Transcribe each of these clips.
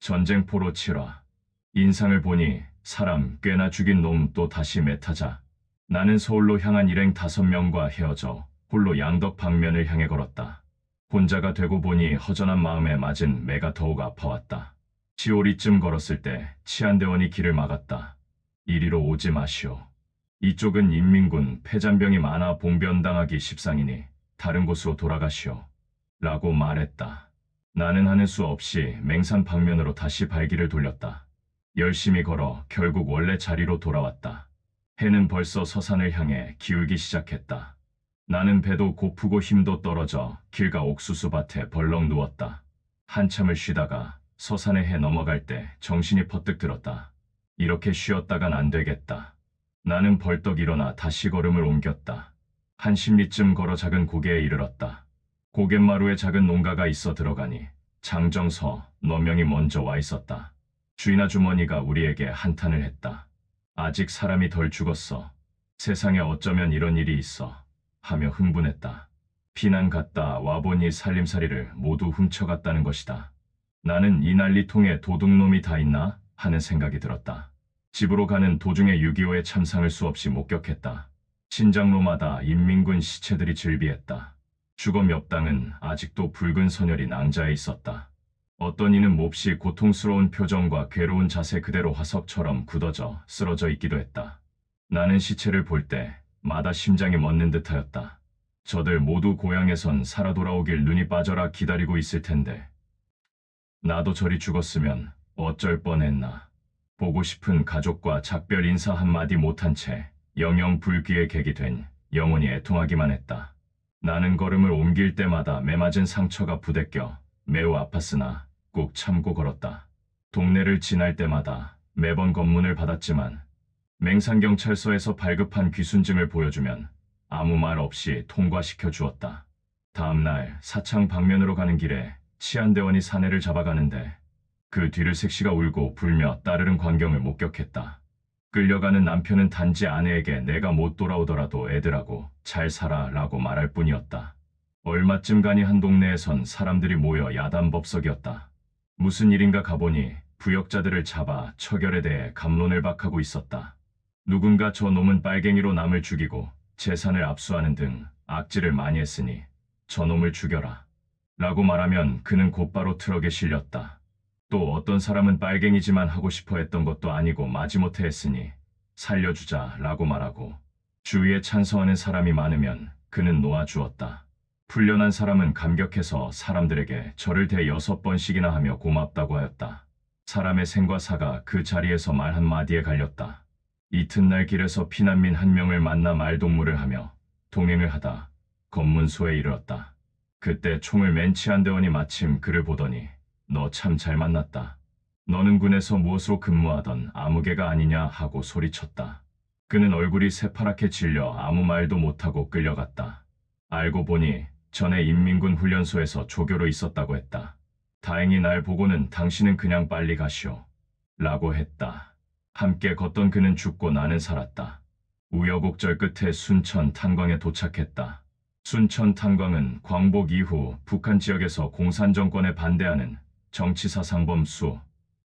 전쟁포로 치라. 인상을 보니 사람 꽤나 죽인 놈 또 다시 매타자. 나는 서울로 향한 일행 5명과 헤어져 홀로 양덕 방면을 향해 걸었다. 혼자가 되고 보니 허전한 마음에 맞은 매가 더욱 아파왔다. 시오리쯤 걸었을 때 치안대원이 길을 막았다. 이리로 오지 마시오. 이쪽은 인민군 폐잔병이 많아 봉변당하기 십상이니 다른 곳으로 돌아가시오. 라고 말했다. 나는 하는 수 없이 맹산 방면으로 다시 발길을 돌렸다. 열심히 걸어 결국 원래 자리로 돌아왔다. 해는 벌써 서산을 향해 기울기 시작했다. 나는 배도 고프고 힘도 떨어져 길가 옥수수밭에 벌렁 누웠다. 한참을 쉬다가 서산의 해 넘어갈 때 정신이 퍼뜩 들었다. 이렇게 쉬었다간 안 되겠다. 나는 벌떡 일어나 다시 걸음을 옮겼다. 한 10리쯤 걸어 작은 고개에 이르렀다. 고갯마루에 작은 농가가 있어 들어가니 장정서 너 명이 먼저 와 있었다. 주인 아주머니가 우리에게 한탄을 했다. 아직 사람이 덜 죽었어. 세상에 어쩌면 이런 일이 있어. 하며 흥분했다. 피난 갔다 와보니 살림살이를 모두 훔쳐갔다는 것이다. 나는 이 난리통에 도둑놈이 다 있나 하는 생각이 들었다. 집으로 가는 도중에 6.25의 참상을 수없이 목격했다. 신장로마다 인민군 시체들이 즐비했다. 주거 몇 당은 아직도 붉은 선열이 낭자해 있었다. 어떤 이는 몹시 고통스러운 표정과 괴로운 자세 그대로 화석처럼 굳어져 쓰러져 있기도 했다. 나는 시체를 볼 때마다 심장이 멎는 듯하였다. 저들 모두 고향에선 살아 돌아오길 눈이 빠져라 기다리고 있을 텐데 나도 저리 죽었으면 어쩔 뻔했나. 보고 싶은 가족과 작별 인사 한마디 못한 채 영영 불귀의 객이 된 영혼이 애통하기만 했다. 나는 걸음을 옮길 때마다 매맞은 상처가 부대껴 매우 아팠으나 꾹 참고 걸었다. 동네를 지날 때마다 매번 검문을 받았지만 맹산경찰서에서 발급한 귀순증을 보여주면 아무 말 없이 통과시켜 주었다. 다음 날 사창 방면으로 가는 길에 치안대원이 사내를 잡아가는데 그 뒤를 색시가 울고 불며 따르는 광경을 목격했다. 끌려가는 남편은 단지 아내에게 내가 못 돌아오더라도 애들하고 잘 살아 라고 말할 뿐이었다. 얼마쯤 가니 한 동네에선 사람들이 모여 야단법석이었다. 무슨 일인가 가보니 부역자들을 잡아 처결에 대해 갑론을 박하고 있었다. 누군가 저 놈은 빨갱이로 남을 죽이고 재산을 압수하는 등 악질을 많이 했으니 저놈을 죽여라 라고 말하면 그는 곧바로 트럭에 실렸다. 또 어떤 사람은 빨갱이지만 하고 싶어 했던 것도 아니고 마지못해 했으니 살려주자 라고 말하고 주위에 찬성하는 사람이 많으면 그는 놓아주었다. 풀려난 사람은 감격해서 사람들에게 절을 대 6번씩이나 하며 고맙다고 하였다. 사람의 생과 사가 그 자리에서 말 한마디에 갈렸다. 이튿날 길에서 피난민 한 명을 만나 말동무를 하며 동행을 하다 검문소에 이르렀다. 그때 총을 맨 치안대원이 마침 그를 보더니 너 참 잘 만났다. 너는 군에서 무엇으로 근무하던 아무개가 아니냐 하고 소리쳤다. 그는 얼굴이 새파랗게 질려 아무 말도 못하고 끌려갔다. 알고 보니 전에 인민군 훈련소에서 조교로 있었다고 했다. 다행히 날 보고는 당신은 그냥 빨리 가시오. 라고 했다. 함께 걷던 그는 죽고 나는 살았다. 우여곡절 끝에 순천 탄광에 도착했다. 순천 탄광은 광복 이후 북한 지역에서 공산정권에 반대하는 정치사상범 수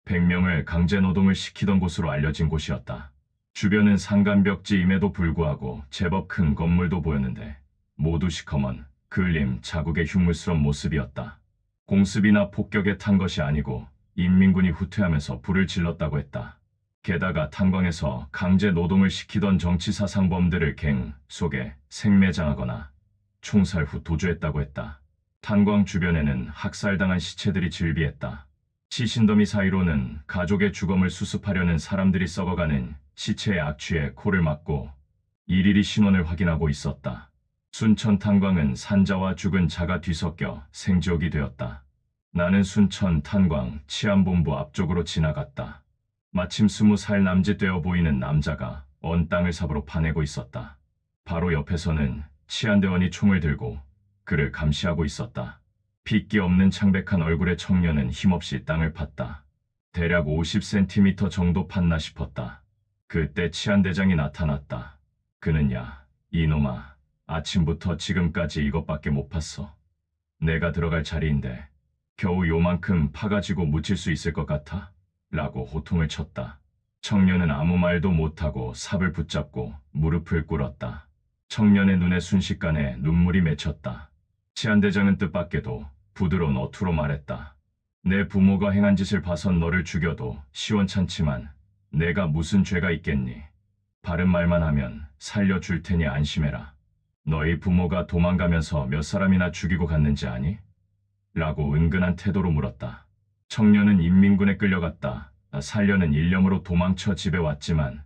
100명을 강제노동을 시키던 곳으로 알려진 곳이었다. 주변은 산간벽지임에도 불구하고 제법 큰 건물도 보였는데 모두 시커먼 그을림 자국의 흉물스러운 모습이었다. 공습이나 폭격에 탄 것이 아니고 인민군이 후퇴하면서 불을 질렀다고 했다. 게다가 탄광에서 강제노동을 시키던 정치사상범들을 갱 속에 생매장하거나 총살 후 도주했다고 했다. 탄광 주변에는 학살당한 시체들이 즐비했다. 시신더미 사이로는 가족의 주검을 수습하려는 사람들이 썩어가는 시체의 악취에 코를 막고 일일이 신원을 확인하고 있었다. 순천 탄광은 산자와 죽은 자가 뒤섞여 생지옥이 되었다. 나는 순천 탄광 치안본부 앞쪽으로 지나갔다. 마침 20살 남짓 되어 보이는 남자가 언 땅을 삽으로 파내고 있었다. 바로 옆에서는 치안대원이 총을 들고 그를 감시하고 있었다. 핏기 없는 창백한 얼굴의 청년은 힘없이 땅을 팠다. 대략 50cm 정도 팠나 싶었다. 그때 치안대장이 나타났다. 그는 야, 이놈아, 아침부터 지금까지 이것밖에 못 팠어. 내가 들어갈 자리인데 겨우 요만큼 파가지고 묻힐 수 있을 것 같아? 라고 호통을 쳤다. 청년은 아무 말도 못하고 삽을 붙잡고 무릎을 꿇었다. 청년의 눈에 순식간에 눈물이 맺혔다. 치안대장은 뜻밖에도 부드러운 어투로 말했다. 내 부모가 행한 짓을 봐선 너를 죽여도 시원찮지만 내가 무슨 죄가 있겠니? 바른 말만 하면 살려줄 테니 안심해라. 너희 부모가 도망가면서 몇 사람이나 죽이고 갔는지 아니? 라고 은근한 태도로 물었다. 청년은 인민군에 끌려갔다. 살려는 일념으로 도망쳐 집에 왔지만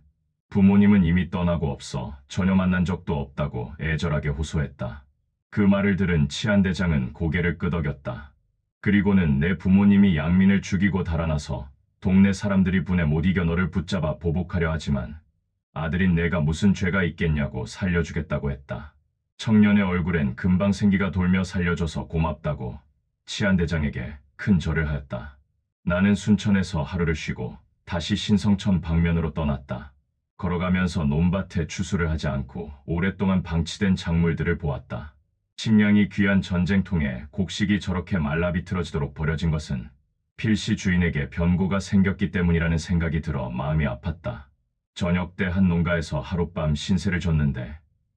부모님은 이미 떠나고 없어 전혀 만난 적도 없다고 애절하게 호소했다. 그 말을 들은 치안대장은 고개를 끄덕였다. 그리고는 내 부모님이 양민을 죽이고 달아나서 동네 사람들이 분에 못 이겨 너를 붙잡아 보복하려 하지만 아들인 내가 무슨 죄가 있겠냐고 살려주겠다고 했다. 청년의 얼굴엔 금방 생기가 돌며 살려줘서 고맙다고 치안대장에게 큰 절을 하였다. 나는 순천에서 하루를 쉬고 다시 신성천 방면으로 떠났다. 걸어가면서 논밭에 추수를 하지 않고 오랫동안 방치된 작물들을 보았다. 식량이 귀한 전쟁통에 곡식이 저렇게 말라 비틀어지도록 버려진 것은 필시 주인에게 변고가 생겼기 때문이라는 생각이 들어 마음이 아팠다. 저녁 때 한 농가에서 하룻밤 신세를 졌는데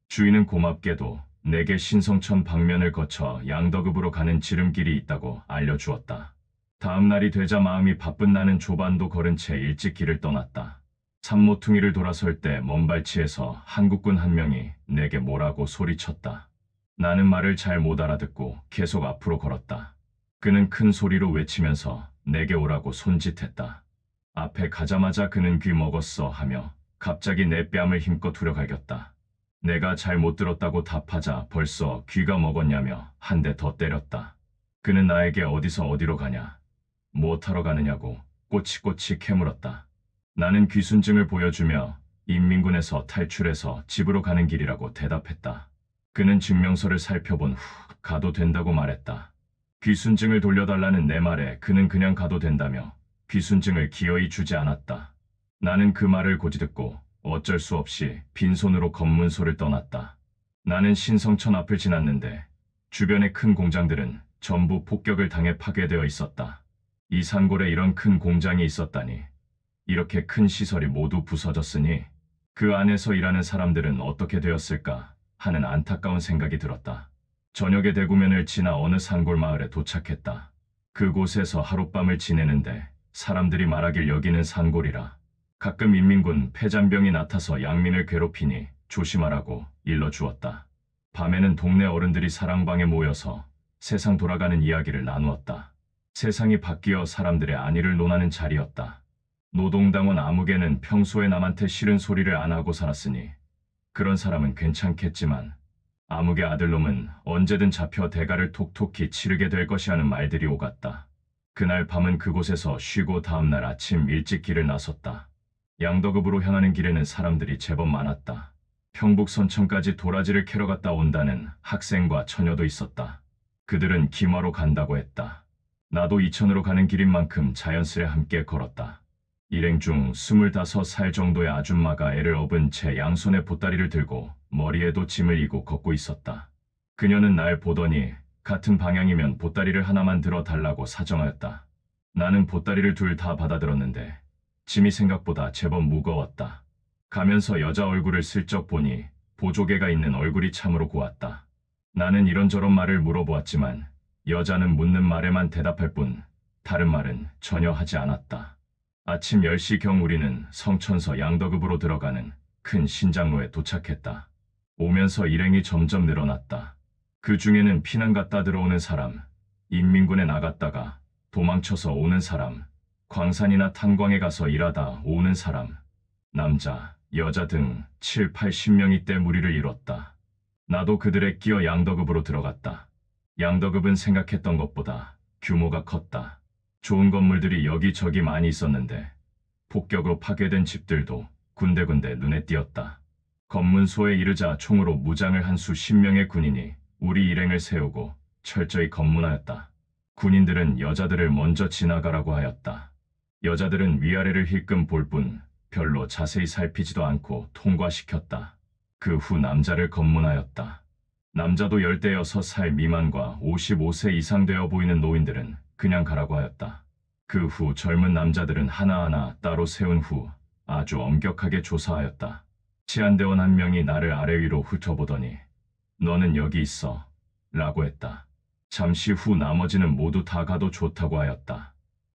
주인은 고맙게도 내게 신성천 방면을 거쳐 양덕읍으로 가는 지름길이 있다고 알려주었다. 다음 날이 되자 마음이 바쁜 나는 조반도 걸은 채 일찍 길을 떠났다. 산모퉁이를 돌아설 때 먼 발치에서 한국군 한 명이 내게 뭐라고 소리쳤다. 나는 말을 잘 못 알아듣고 계속 앞으로 걸었다. 그는 큰 소리로 외치면서 내게 오라고 손짓했다. 앞에 가자마자 그는 귀 먹었어 하며 갑자기 내 뺨을 힘껏 후려갈겼다. 내가 잘 못 들었다고 답하자 벌써 귀가 먹었냐며 한 대 더 때렸다. 그는 나에게 어디서 어디로 가냐, 무엇하러 가느냐고 꼬치꼬치 캐물었다. 나는 귀순증을 보여주며 인민군에서 탈출해서 집으로 가는 길이라고 대답했다. 그는 증명서를 살펴본 후 가도 된다고 말했다. 귀순증을 돌려달라는 내 말에 그는 그냥 가도 된다며 귀순증을 기어이 주지 않았다. 나는 그 말을 고지 듣고 어쩔 수 없이 빈손으로 검문소를 떠났다. 나는 신성천 앞을 지났는데 주변의 큰 공장들은 전부 폭격을 당해 파괴되어 있었다. 이 산골에 이런 큰 공장이 있었다니. 이렇게 큰 시설이 모두 부서졌으니 그 안에서 일하는 사람들은 어떻게 되었을까 하는 안타까운 생각이 들었다. 저녁에 대구면을 지나 어느 산골 마을에 도착했다. 그곳에서 하룻밤을 지내는데 사람들이 말하길 여기는 산골이라 가끔 인민군 폐잔병이 나타서 양민을 괴롭히니 조심하라고 일러주었다. 밤에는 동네 어른들이 사랑방에 모여서 세상 돌아가는 이야기를 나누었다. 세상이 바뀌어 사람들의 안위를 논하는 자리였다. 노동당원 아무개는 평소에 남한테 싫은 소리를 안 하고 살았으니 그런 사람은 괜찮겠지만 아무개 아들놈은 언제든 잡혀 대가를 톡톡히 치르게 될 것이라는 말들이 오갔다. 그날 밤은 그곳에서 쉬고 다음날 아침 일찍 길을 나섰다. 양덕읍으로 향하는 길에는 사람들이 제법 많았다. 평북 선천까지 도라지를 캐러 갔다 온다는 학생과 처녀도 있었다. 그들은 김화로 간다고 했다. 나도 이천으로 가는 길인 만큼 자연스레 함께 걸었다. 일행 중 25살 정도의 아줌마가 애를 업은 채 양손에 보따리를 들고 머리에도 짐을 이고 걷고 있었다. 그녀는 날 보더니 같은 방향이면 보따리를 하나만 들어 달라고 사정하였다. 나는 보따리를 둘 다 받아들었는데 짐이 생각보다 제법 무거웠다. 가면서 여자 얼굴을 슬쩍 보니 보조개가 있는 얼굴이 참으로 고왔다. 나는 이런저런 말을 물어보았지만 여자는 묻는 말에만 대답할 뿐 다른 말은 전혀 하지 않았다. 아침 10시경 우리는 성천서 양덕읍으로 들어가는 큰 신장로에 도착했다. 오면서 일행이 점점 늘어났다. 그 중에는 피난 갔다 들어오는 사람, 인민군에 나갔다가 도망쳐서 오는 사람, 광산이나 탄광에 가서 일하다 오는 사람, 남자, 여자 등 7, 80명이 때 무리를 이뤘다. 나도 그들에 끼어 양덕읍으로 들어갔다. 양덕읍은 생각했던 것보다 규모가 컸다. 좋은 건물들이 여기저기 많이 있었는데 폭격으로 파괴된 집들도 군데군데 눈에 띄었다. 검문소에 이르자 총으로 무장을 한 수십 명의 군인이 우리 일행을 세우고 철저히 검문하였다. 군인들은 여자들을 먼저 지나가라고 하였다. 여자들은 위아래를 힐끔 볼 뿐 별로 자세히 살피지도 않고 통과시켰다. 그 후 남자를 검문하였다. 남자도 16살 미만과 55세 이상 되어 보이는 노인들은 그냥 가라고 하였다. 그 후 젊은 남자들은 하나하나 따로 세운 후 아주 엄격하게 조사하였다. 치안대원 한 명이 나를 아래 위로 훑어보더니 너는 여기 있어 라고 했다. 잠시 후 나머지는 모두 다 가도 좋다고 하였다.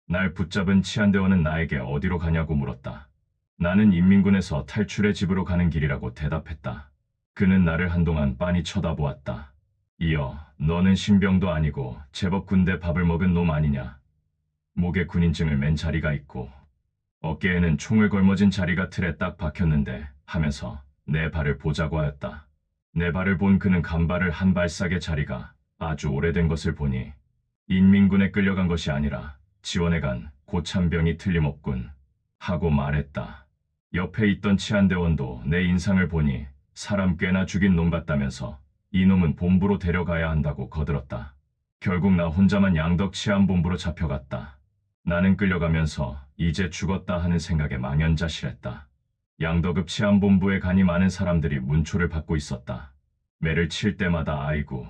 날 붙잡은 치안대원은 나에게 어디로 가냐고 물었다. 나는 인민군에서 탈출해 집으로 가는 길이라고 대답했다. 그는 나를 한동안 빤히 쳐다보았다. 이어 너는 신병도 아니고 제법 군대 밥을 먹은 놈 아니냐. 목에 군인증을 맨 자리가 있고 어깨에는 총을 걸머진 자리가 틀에 딱 박혔는데 하면서 내 발을 보자고 하였다. 내 발을 본 그는 간발을 한 발싹의 자리가 아주 오래된 것을 보니 인민군에 끌려간 것이 아니라 지원해 간 고참병이 틀림없군 하고 말했다. 옆에 있던 치안대원도 내 인상을 보니 사람 꽤나 죽인 놈 같다면서 이놈은 본부로 데려가야 한다고 거들었다. 결국 나 혼자만 양덕 치안본부로 잡혀갔다. 나는 끌려가면서 이제 죽었다 하는 생각에 망연자실했다. 양덕읍 치안본부에 가니 많은 사람들이 문초를 받고 있었다. 매를 칠 때마다 아이고,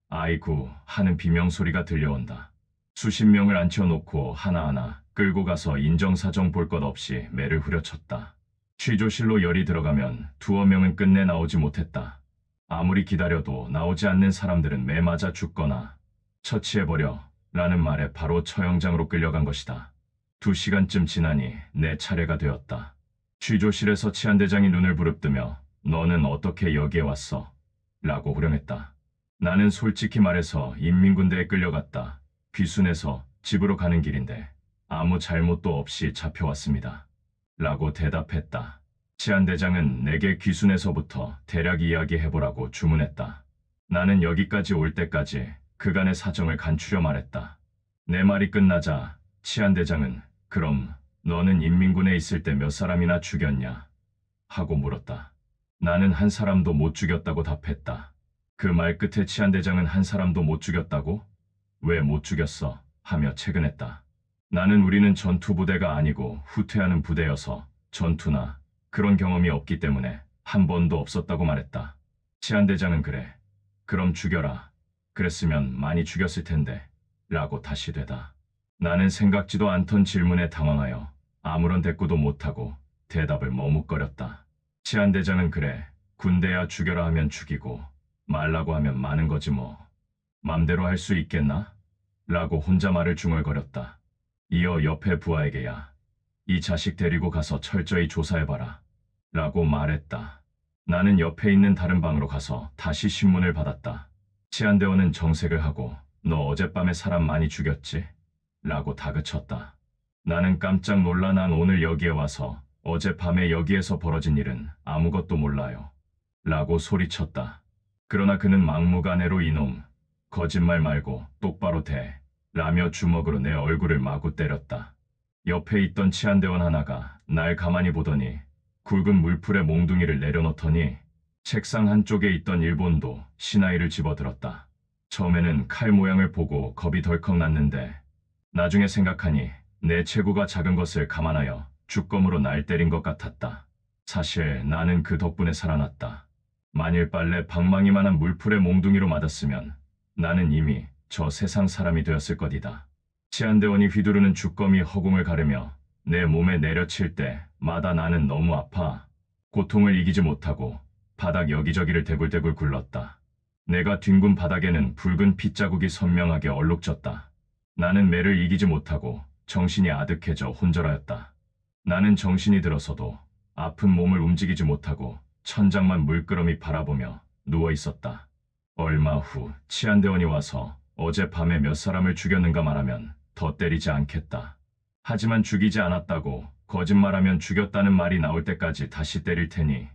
아이고 하는 비명소리가 들려온다. 수십 명을 앉혀놓고 하나하나 끌고 가서 인정사정 볼 것 없이 매를 후려쳤다. 취조실로 열이 들어가면 두어 명은 끝내 나오지 못했다. 아무리 기다려도 나오지 않는 사람들은 매 맞아 죽거나 처치해버려 라는 말에 바로 처형장으로 끌려간 것이다. 2시간쯤 지나니 내 차례가 되었다. 취조실에서 치안대장이 눈을 부릅뜨며 너는 어떻게 여기에 왔어? 라고 후렴했다. 나는 솔직히 말해서 인민군대에 끌려갔다. 귀순해서 집으로 가는 길인데 아무 잘못도 없이 잡혀왔습니다. 라고 대답했다. 치안대장은 내게 귀순해서부터 대략 이야기해보라고 주문했다. 나는 여기까지 올 때까지 그간의 사정을 간추려 말했다. 내 말이 끝나자 치안대장은 그럼 너는 인민군에 있을 때 몇 사람이나 죽였냐? 하고 물었다. 나는 한 사람도 못 죽였다고 답했다. 그 말 끝에 치안대장은 한 사람도 못 죽였다고? 왜 못 죽였어? 하며 채근했다. 나는 우리는 전투부대가 아니고 후퇴하는 부대여서 전투나 그런 경험이 없기 때문에 한 번도 없었다고 말했다. 치안대장은 그래. 그럼 죽여라. 그랬으면 많이 죽였을 텐데. 라고 다시 되다. 나는 생각지도 않던 질문에 당황하여 아무런 대꾸도 못하고 대답을 머뭇거렸다. 치안대장은 그래. 군대야 죽여라 하면 죽이고 말라고 하면 마는 거지 뭐. 맘대로 할 수 있겠나? 라고 혼자 말을 중얼거렸다. 이어 옆에 부하에게야. 이 자식 데리고 가서 철저히 조사해봐라. 라고 말했다. 나는 옆에 있는 다른 방으로 가서 다시 신문을 받았다. 치안대원은 정색을 하고 너 어젯밤에 사람 많이 죽였지? 라고 다그쳤다. 나는 깜짝 놀라 난 오늘 여기에 와서 어젯밤에 여기에서 벌어진 일은 아무것도 몰라요. 라고 소리쳤다. 그러나 그는 막무가내로 이놈, 거짓말 말고 똑바로 대. 라며 주먹으로 내 얼굴을 마구 때렸다. 옆에 있던 치안대원 하나가 날 가만히 보더니 굵은 물풀에 몽둥이를 내려놓더니 책상 한쪽에 있던 일본도 시나이를 집어들었다. 처음에는 칼 모양을 보고 겁이 덜컥 났는데 나중에 생각하니 내 체구가 작은 것을 감안하여 주검으로 날 때린 것 같았다. 사실 나는 그 덕분에 살아났다. 만일 빨래 방망이만한 물풀에 몽둥이로 맞았으면 나는 이미 저 세상 사람이 되었을 것이다. 치안대원이 휘두르는 주검이 허공을 가르며 내 몸에 내려칠 때마다 나는 너무 아파 고통을 이기지 못하고 바닥 여기저기를 대굴대굴 굴렀다. 내가 뒹군 바닥에는 붉은 핏자국이 선명하게 얼룩졌다. 나는 매를 이기지 못하고 정신이 아득해져 혼절하였다. 나는 정신이 들어서도 아픈 몸을 움직이지 못하고 천장만 물끄러미 바라보며 누워 있었다. 얼마 후 치안대원이 와서 어젯밤에 몇 사람을 죽였는가 말하면 더 때리지 않겠다. 하지만 죽이지 않았다고 거짓말하면 죽였다는 말이 나올 때까지 다시 때릴 테니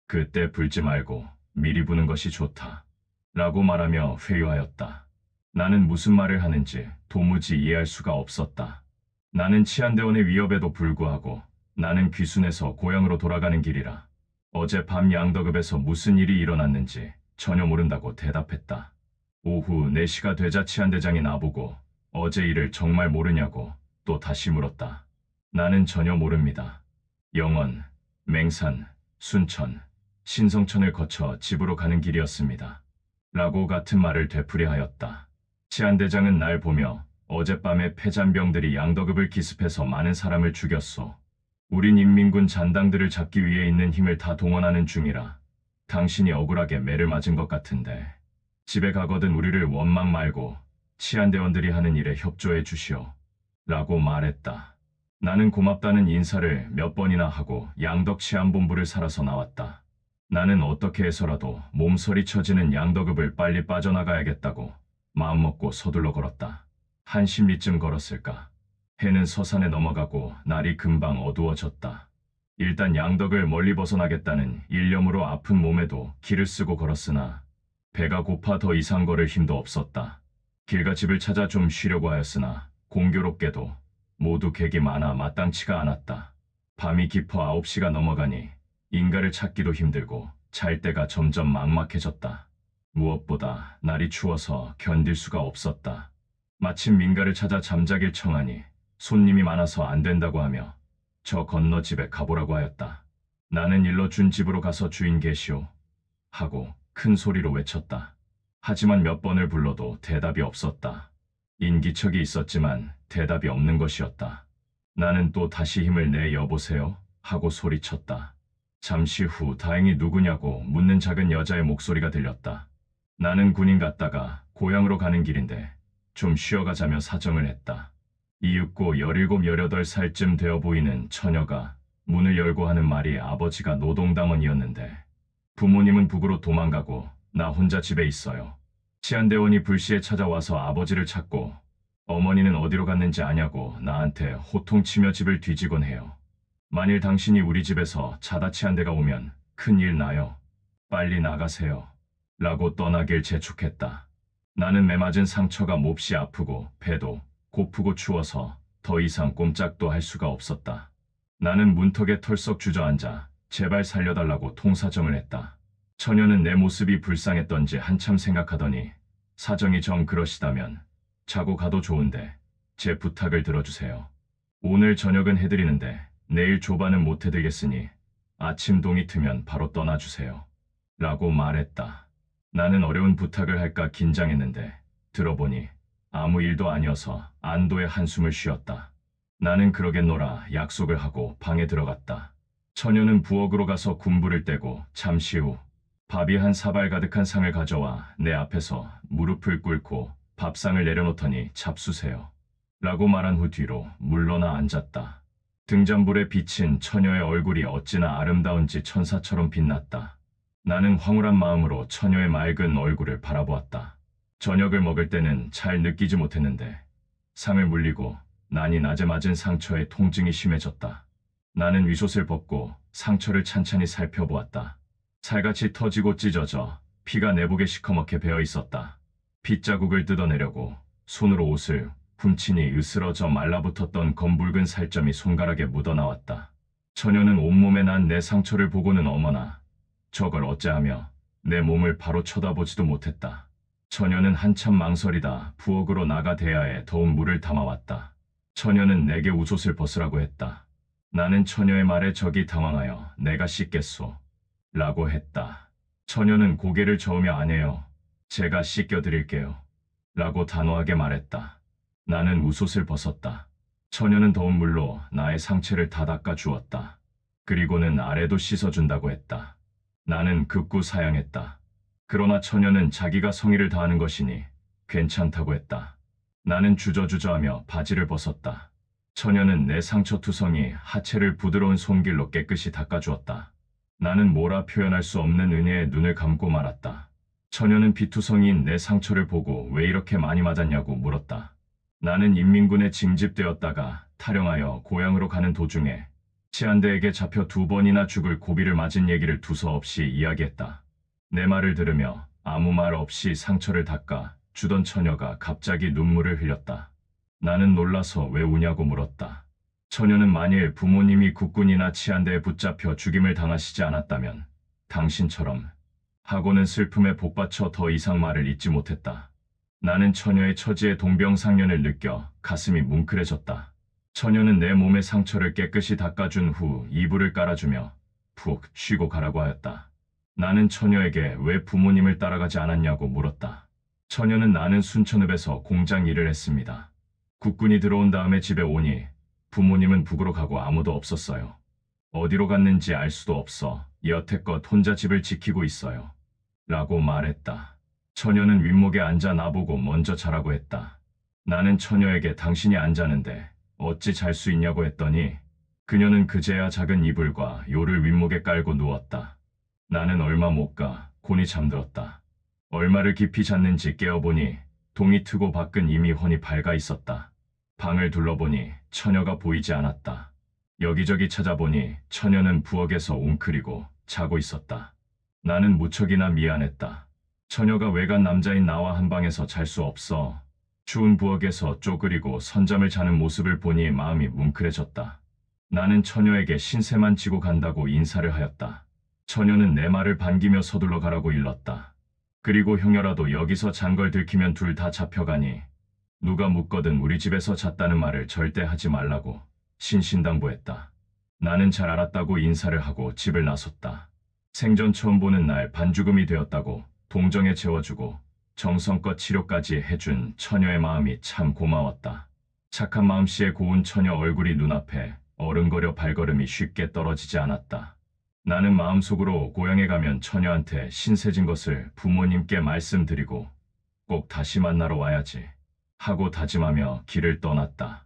그때 불지 말고 미리 부는 것이 좋다. 라고 말하며 회유하였다. 나는 무슨 말을 하는지 도무지 이해할 수가 없었다. 나는 치안대원의 위협에도 불구하고 나는 귀순해서 고향으로 돌아가는 길이라 어젯밤 양덕읍에서 무슨 일이 일어났는지 전혀 모른다고 대답했다. 오후 4시가 되자 치안대장이 나보고 어제 일을 정말 모르냐고 또 다시 물었다. 나는 전혀 모릅니다. 영원, 맹산, 순천, 신성천을 거쳐 집으로 가는 길이었습니다. 라고 같은 말을 되풀이하였다. 치안대장은 날 보며 어젯밤에 패잔병들이 양덕읍을 기습해서 많은 사람을 죽였소. 우린 인민군 잔당들을 잡기 위해 있는 힘을 다 동원하는 중이라 당신이 억울하게 매를 맞은 것 같은데 집에 가거든 우리를 원망 말고 치안대원들이 하는 일에 협조해 주시오. 라고 말했다. 나는 고맙다는 인사를 몇 번이나 하고 양덕 치안본부를 살아서 나왔다. 나는 어떻게 해서라도 몸서리 쳐지는 양덕읍을 빨리 빠져나가야겠다고 마음먹고 서둘러 걸었다. 한 10리쯤 걸었을까. 해는 서산에 넘어가고 날이 금방 어두워졌다. 일단 양덕을 멀리 벗어나겠다는 일념으로 아픈 몸에도 길을 쓰고 걸었으나 배가 고파 더 이상 걸을 힘도 없었다. 길가 집을 찾아 좀 쉬려고 하였으나 공교롭게도 모두 객이 많아 마땅치가 않았다. 밤이 깊어 9시가 넘어가니 인가를 찾기도 힘들고 잘 때가 점점 막막해졌다. 무엇보다 날이 추워서 견딜 수가 없었다. 마침 민가를 찾아 잠자길 청하니 손님이 많아서 안 된다고 하며 저 건너 집에 가보라고 하였다. 나는 일러준 집으로 가서 주인 계시오 하고 큰 소리로 외쳤다. 하지만 몇 번을 불러도 대답이 없었다. 인기척이 있었지만 대답이 없는 것이었다. 나는 또 다시 힘을 내 여보세요 하고 소리쳤다. 잠시 후 다행히 누구냐고 묻는 작은 여자의 목소리가 들렸다. 나는 군인 갔다가 고향으로 가는 길인데 좀 쉬어가자며 사정을 했다. 이윽고 17, 18살쯤 되어 보이는 처녀가 문을 열고 하는 말이 아버지가 노동당원이었는데 부모님은 북으로 도망가고 나 혼자 집에 있어요. 치안대원이 불시에 찾아와서 아버지를 찾고 어머니는 어디로 갔는지 아냐고 나한테 호통치며 집을 뒤지곤 해요. 만일 당신이 우리 집에서 자다 치안대가 오면 큰일 나요. 빨리 나가세요. 라고 떠나길 재촉했다. 나는 매맞은 상처가 몹시 아프고 배도 고프고 추워서 더 이상 꼼짝도 할 수가 없었다. 나는 문턱에 털썩 주저앉아 제발 살려달라고 통사정을 했다. 처녀는 내 모습이 불쌍했던지 한참 생각하더니 사정이 정 그러시다면 자고 가도 좋은데 제 부탁을 들어주세요. 오늘 저녁은 해드리는데 내일 조반은 못 해드리겠으니 아침 동이 트면 바로 떠나주세요. 라고 말했다. 나는 어려운 부탁을 할까 긴장했는데 들어보니 아무 일도 아니어서 안도의 한숨을 쉬었다. 나는 그러겠노라 약속을 하고 방에 들어갔다. 처녀는 부엌으로 가서 군불을 떼고 잠시 후 밥이 한 사발 가득한 상을 가져와 내 앞에서 무릎을 꿇고 밥상을 내려놓더니 잡수세요. 라고 말한 후 뒤로 물러나 앉았다. 등잔불에 비친 처녀의 얼굴이 어찌나 아름다운지 천사처럼 빛났다. 나는 황홀한 마음으로 처녀의 맑은 얼굴을 바라보았다. 저녁을 먹을 때는 잘 느끼지 못했는데 상을 물리고 난이 낮에 맞은 상처에 통증이 심해졌다. 나는 위솥을 벗고 상처를 찬찬히 살펴보았다. 살같이 터지고 찢어져 피가 내복에 시커멓게 배어 있었다. 핏자국을 뜯어내려고 손으로 옷을 훔치니 으스러져 말라붙었던 검붉은 살점이 손가락에 묻어나왔다. 처녀는 온몸에 난 내 상처를 보고는 어머나 저걸 어째하며 내 몸을 바로 쳐다보지도 못했다. 처녀는 한참 망설이다 부엌으로 나가 대야에 더운 물을 담아왔다. 처녀는 내게 우솥을 벗으라고 했다. 나는 처녀의 말에 적이 당황하여 내가 씻겠소. 라고 했다. 처녀는 고개를 저으며 아니에요. 제가 씻겨드릴게요. 라고 단호하게 말했다. 나는 우솥을 벗었다. 처녀는 더운 물로 나의 상체를 다 닦아 주었다. 그리고는 아래도 씻어준다고 했다. 나는 극구 사양했다. 그러나 처녀는 자기가 성의를 다하는 것이니 괜찮다고 했다. 나는 주저주저하며 바지를 벗었다. 처녀는 내 상처투성이 하체를 부드러운 손길로 깨끗이 닦아주었다. 나는 뭐라 표현할 수 없는 은혜에 눈을 감고 말았다. 처녀는 피투성이인 내 상처를 보고 왜 이렇게 많이 맞았냐고 물었다. 나는 인민군에 징집되었다가 탈영하여 고향으로 가는 도중에 치안대에게 잡혀 2번이나 죽을 고비를 맞은 얘기를 두서없이 이야기했다. 내 말을 들으며 아무 말 없이 상처를 닦아 주던 처녀가 갑자기 눈물을 흘렸다. 나는 놀라서 왜 우냐고 물었다. 처녀는 만일 부모님이 국군이나 치안대에 붙잡혀 죽임을 당하시지 않았다면 당신처럼 하고는 슬픔에 복받쳐 더 이상 말을 잇지 못했다. 나는 처녀의 처지에 동병상련을 느껴 가슴이 뭉클해졌다. 처녀는 내 몸의 상처를 깨끗이 닦아준 후 이불을 깔아주며 푹 쉬고 가라고 하였다. 나는 처녀에게 왜 부모님을 따라가지 않았냐고 물었다. 처녀는 나는 순천읍에서 공장 일을 했습니다. 국군이 들어온 다음에 집에 오니 부모님은 북으로 가고 아무도 없었어요. 어디로 갔는지 알 수도 없어 여태껏 혼자 집을 지키고 있어요. 라고 말했다. 처녀는 윗목에 앉아 나보고 먼저 자라고 했다. 나는 처녀에게 당신이 안 자는데 어찌 잘 수 있냐고 했더니 그녀는 그제야 작은 이불과 요를 윗목에 깔고 누웠다. 나는 얼마 못 가 곤히 잠들었다. 얼마를 깊이 잤는지 깨어보니 동이 트고 밖은 이미 훤히 밝아 있었다. 방을 둘러보니 처녀가 보이지 않았다. 여기저기 찾아보니 처녀는 부엌에서 웅크리고 자고 있었다. 나는 무척이나 미안했다. 처녀가 외간 남자인 나와 한 방에서 잘 수 없어. 추운 부엌에서 쪼그리고 선잠을 자는 모습을 보니 마음이 뭉클해졌다. 나는 처녀에게 신세만 지고 간다고 인사를 하였다. 처녀는 내 말을 반기며 서둘러 가라고 일렀다. 그리고 형여라도 여기서 잔 걸 들키면 둘 다 잡혀가니 누가 묻거든 우리 집에서 잤다는 말을 절대 하지 말라고 신신당부했다. 나는 잘 알았다고 인사를 하고 집을 나섰다. 생전 처음 보는 날 반죽음이 되었다고 동정에 재워주고 정성껏 치료까지 해준 처녀의 마음이 참 고마웠다. 착한 마음씨의 고운 처녀 얼굴이 눈앞에 어른거려 발걸음이 쉽게 떨어지지 않았다. 나는 마음속으로 고향에 가면 처녀한테 신세진 것을 부모님께 말씀드리고 꼭 다시 만나러 와야지 하고 다짐하며 길을 떠났다.